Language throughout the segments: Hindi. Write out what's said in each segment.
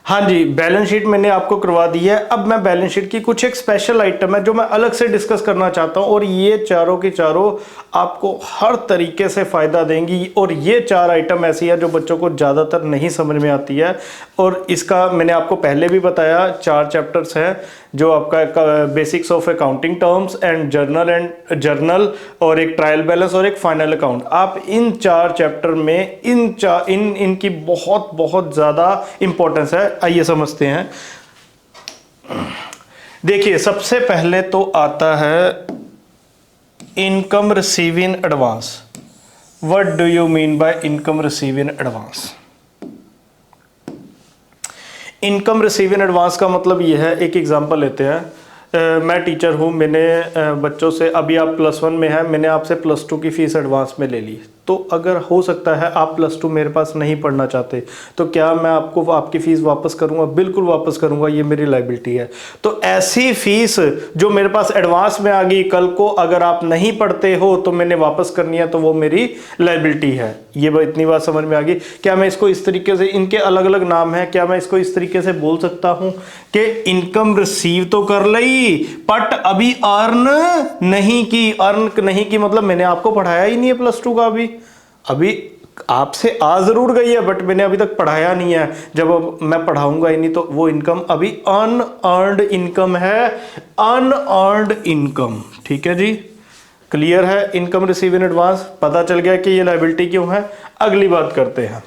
हाँ जी, बैलेंस शीट मैंने आपको करवा दी है। अब मैं बैलेंस शीट की कुछ एक स्पेशल आइटम है जो मैं अलग से डिस्कस करना चाहता हूँ, और ये चारों की चारों आपको हर तरीके से फ़ायदा देंगी। और ये चार आइटम ऐसी है जो बच्चों को ज़्यादातर नहीं समझ में आती है, और इसका मैंने आपको पहले भी बताया, चार चैप्टर्स हैं जो आपका basics of accounting terms and journal और एक ट्रायल बैलेंस और एक फाइनल अकाउंट। आप इन चार चैप्टर में इनकी बहुत बहुत ज़्यादा इंपॉर्टेंस है। आइए समझते हैं। देखिए, सबसे पहले तो आता है income receive in advance. What do you mean by income receive in advance? Income receive in advance का मतलब ये है, एक एग्जांपल लेते हैं। मैं टीचर हूँ, मैंने बच्चों से, अभी आप +1 में हैं, मैंने आपसे +2 की फ़ीस एडवांस में ले ली। तो अगर हो सकता है आप +2 मेरे पास नहीं पढ़ना चाहते, तो क्या मैं आपको आपकी फ़ीस वापस करूंगा? बिल्कुल वापस करूंगा, ये मेरी लायबिलिटी है। तो ऐसी फ़ीस जो मेरे पास एडवांस में आ गई, कल को अगर आप नहीं पढ़ते हो तो मैंने वापस करनी है, तो वो मेरी लायबिलिटी है। ये इतनी बात समझ में आ गई। क्या मैं इसको इस तरीके से, इनके अलग अलग नाम हैं, क्या मैं इसको इस तरीके से बोल सकता हूं कि इनकम रिसीव तो कर ली बट अभी अर्न नहीं की? अर्न नहीं की मतलब मैंने आपको पढ़ाया ही नहीं है +2 का। अभी आपसे आ जरूर गई है बट मैंने अभी तक पढ़ाया नहीं है। जब मैं पढ़ाऊंगा ही नहीं तो वो इनकम अभी अनअर्न्ड इनकम है, अनअर्न्ड इनकम। ठीक है जी, क्लियर है? इनकम रिसीव इन एडवांस पता चल गया कि ये लायबिलिटी क्यों है। अगली बात करते हैं,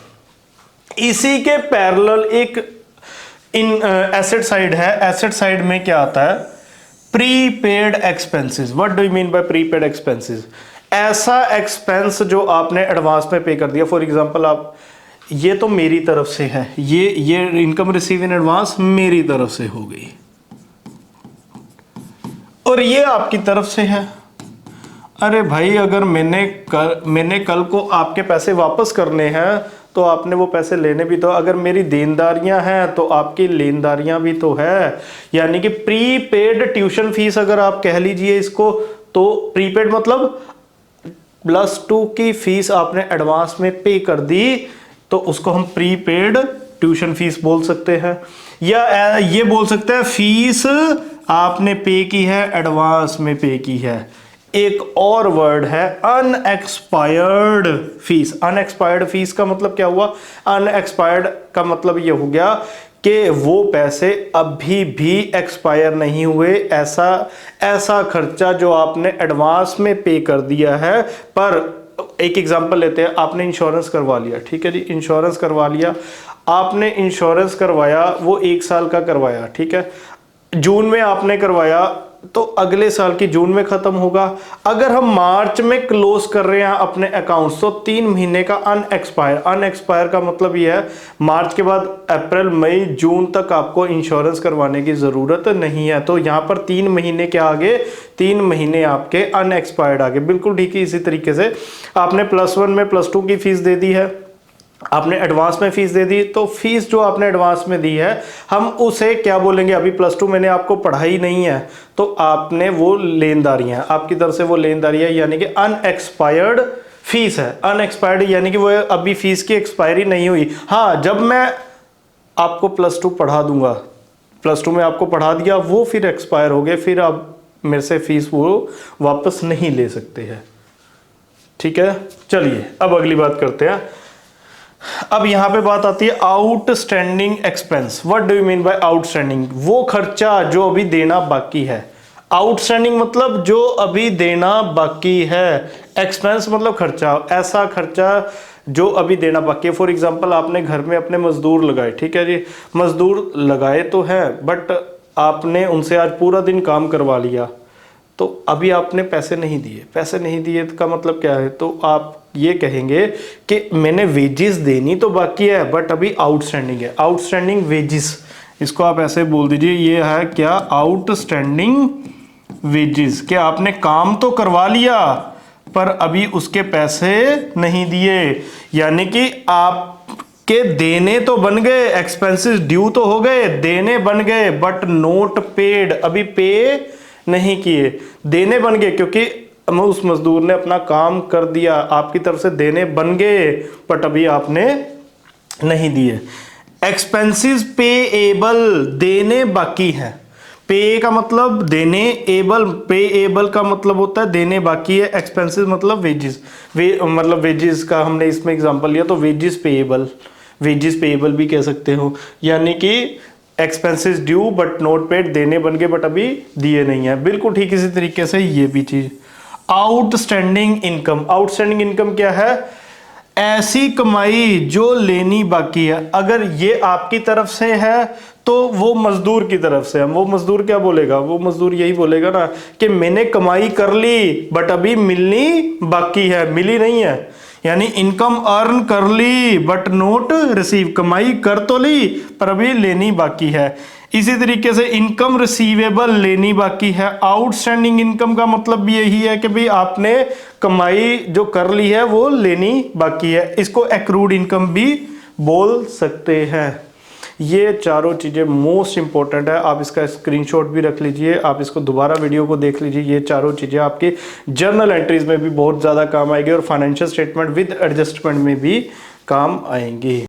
इसी के पैरेलल एक एसेट साइड है। एसेट साइड में क्या आता है? Prepaid expenses. What do you mean by prepaid expenses? ऐसा एक्सपेंस जो आपने एडवांस में पे कर दिया। फॉर एग्जांपल, आप, ये तो मेरी तरफ से है, ये इनकम रिसीव इन एडवांस मेरी तरफ से हो गई, और ये आपकी तरफ से है। अरे भाई, अगर मैंने कल को आपके पैसे वापस करने हैं तो आपने वो पैसे लेने भी तो, अगर मेरी देनदारियां हैं तो आपकी लेनदारियां भी तो है। यानी कि प्रीपेड ट्यूशन फीस अगर आप कह लीजिए इसको, तो प्रीपेड मतलब +2 की फीस आपने एडवांस में पे कर दी, तो उसको हम प्रीपेड ट्यूशन फीस बोल सकते हैं। या ये बोल सकते हैं फीस आपने पे की है, एडवांस में पे की है। एक और वर्ड है अनएक्सपायर्ड फीस। अनएक्सपायर्ड फीस का मतलब क्या हुआ? अनएक्सपायर्ड का मतलब ये हो गया कि वो पैसे अभी भी एक्सपायर नहीं हुए। ऐसा खर्चा जो आपने एडवांस में पे कर दिया है। पर एक एग्जांपल लेते हैं, आपने इंश्योरेंस करवा लिया। ठीक है जी, इंश्योरेंस करवा लिया, आपने इंश्योरेंस करवाया, वो 1 साल का करवाया। ठीक है, जून में आपने करवाया तो अगले साल की जून में खत्म होगा। अगर हम मार्च में क्लोज कर रहे हैं अपने अकाउंट्स, तो 3 महीने का अनएक्सपायर का मतलब यह है मार्च के बाद अप्रैल मई जून तक आपको इंश्योरेंस करवाने की जरूरत नहीं है। तो यहां पर 3 महीने क्या आगे? 3 महीने आपके अनएक्सपायर्ड आगे। बिल्कुल ठीक है। इसी तरीके से आपने +1 में +2 की फीस दे दी है, आपने एडवांस में फीस दे दी, तो फीस जो आपने एडवांस में दी है हम उसे क्या बोलेंगे? अभी +2 मैंने आपको पढ़ाई नहीं है, तो आपने वो लेनदारियां, आपकी तरफ से वो लेनदारियां, यानी कि अनएक्सपायर्ड फीस है। अनएक्सपायर्ड यानी कि वो अभी फीस की एक्सपायरी नहीं हुई। हाँ, जब मैं आपको +2 पढ़ा दूंगा, +2 में आपको पढ़ा दिया, वो फिर एक्सपायर हो गए, फिर आप मेरे से फीस वो वापस नहीं ले सकते हैं। ठीक है, चलिए अब अगली बात करते हैं। अब यहां पे बात आती है outstanding expense. What do you mean by outstanding? वो खर्चा जो अभी देना बाकी है। आउटस्टैंडिंग मतलब जो अभी देना बाकी है, एक्सपेंस मतलब खर्चा, ऐसा खर्चा जो अभी देना बाकी है। फॉर एग्जांपल, आपने घर में अपने मजदूर लगाए। ठीक है जी, मजदूर लगाए तो हैं बट आपने उनसे आज पूरा दिन काम करवा लिया, तो अभी आपने पैसे नहीं दिए। पैसे नहीं दिए का मतलब क्या है? तो आप ये कहेंगे कि मैंने वेजेस देनी तो बाकी है बट अभी आउटस्टैंडिंग है। आउटस्टैंडिंग वेजेस, इसको आप ऐसे बोल दीजिए, ये है क्या? Outstanding wages. कि आपने काम तो करवा लिया पर अभी उसके पैसे नहीं दिए, यानी कि आप के देने तो बन गए, एक्सपेंसेस ड्यू तो हो गए, देने बन गए बट नोट पेड, अभी पे नहीं किए। देने बन गए क्योंकि उस मजदूर ने अपना काम कर दिया, आपकी तरफ से देने बन गए बट अभी आपने नहीं दिए। एक्सपेंसेस पेएबल देने बाकी है, पे का मतलब देने, एबल पेएबल का मतलब होता है देने बाकी है, एक्सपेंसेस मतलब वेजेस, मतलब वेजेस का हमने इसमें एग्जांपल लिया तो वेजेस पेएबल, वेजेस पेएबल भी कह सकते हो, यानी कि expenses due but not paid, देने बन गए बट अभी दिए नहीं है, बिल्कुल ठीक इसी तरीके से ये भी चीज। आउटस्टैंडिंग इनकम, आउटस्टैंडिंग इनकम क्या है? ऐसी कमाई जो लेनी बाकी है। अगर ये आपकी तरफ से है तो वो मजदूर की तरफ से है, वो मजदूर क्या बोलेगा? वो मजदूर यही बोलेगा ना कि मैंने कमाई कर ली बट अभी मिलनी बाकी है, मिली नहीं है, यानी इनकम अर्न कर ली बट नोट रिसीव, कमाई कर तो ली पर अभी लेनी बाकी है। इसी तरीके से इनकम रिसीवेबल लेनी बाकी है। आउटस्टैंडिंग इनकम का मतलब भी यही है कि भाई आपने कमाई जो कर ली है वो लेनी बाकी है, इसको एक्रूड इनकम भी बोल सकते हैं। ये चारों चीज़ें मोस्ट इंपॉर्टेंट है, आप इसका स्क्रीनशॉट भी रख लीजिए, आप इसको दोबारा वीडियो को देख लीजिए। ये चारों चीज़ें आपकी जर्नल एंट्रीज में भी बहुत ज़्यादा काम आएगी और फाइनेंशियल स्टेटमेंट विद एडजस्टमेंट में भी काम आएंगी।